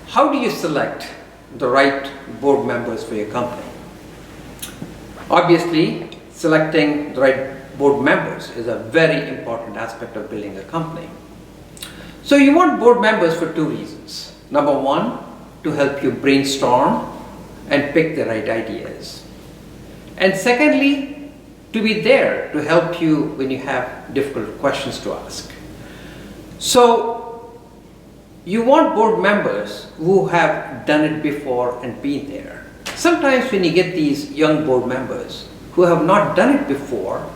How do you select the right board members for your company? Obviously, selecting the right board members is a very important aspect of building a company. So you want board members for two reasons. Number one, to help you brainstorm and pick the right ideas. And secondly, to be there to help you when you have difficult questions to ask. So you want board members who have done it before and been there. Sometimes when you get these young board members who have not done it before,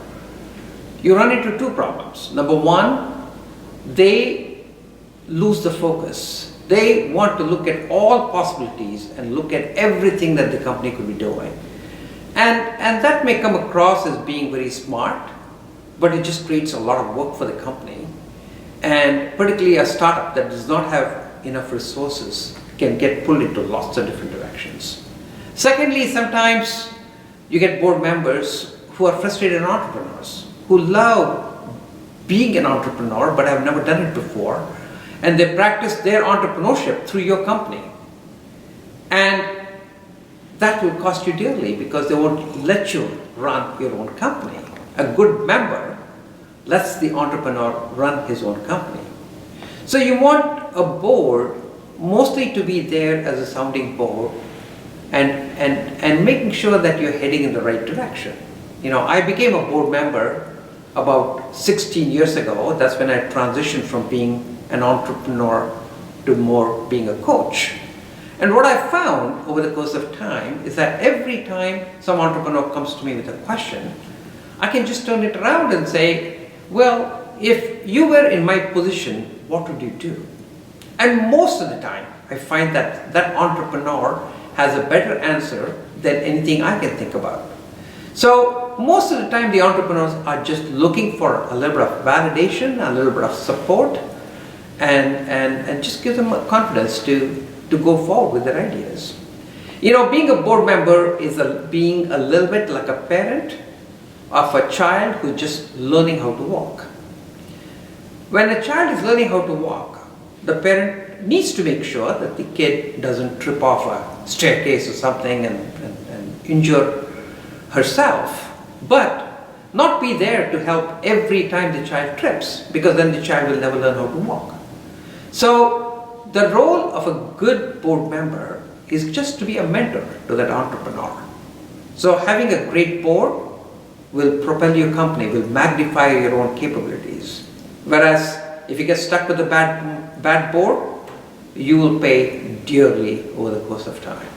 you run into two problems. Number one, they lose the focus. They want to look at all possibilities and look at everything that the company could be doing. And that may come across as being very smart, but it just creates a lot of work for the company. And particularly a startup that does not have enough resources can get pulled into lots of different directions. Secondly, sometimes you get board members who are frustrated entrepreneurs, who love being an entrepreneur but have never done it before, and they practice their entrepreneurship through your company. And that will cost you dearly because they won't let you run your own company. A good member lets the entrepreneur run his own company. So you want a board mostly to be there as a sounding board and making sure that you're heading in the right direction. You know, I became a board member about 16 years ago. That's when I transitioned from being an entrepreneur to more being a coach. And what I found over the course of time is that every time some entrepreneur comes to me with a question, I can just turn it around and say, well, if you were in my position, what would you do? And most of the time, I find that that entrepreneur has a better answer than anything I can think about. So most of the time, the entrepreneurs are just looking for a little bit of validation, a little bit of support, and just give them confidence to go forward with their ideas. You know, being a board member is being a little bit like a parent of a child who's just learning how to walk. When a child is learning how to walk, the parent needs to make sure that the kid doesn't trip off a staircase or something and injure herself, but not be there to help every time the child trips, because then the child will never learn how to walk. So the role of a good board member is just to be a mentor to that entrepreneur. So having a great board will propel your company, will magnify your own capabilities. Whereas if you get stuck with a bad board, you will pay dearly over the course of time.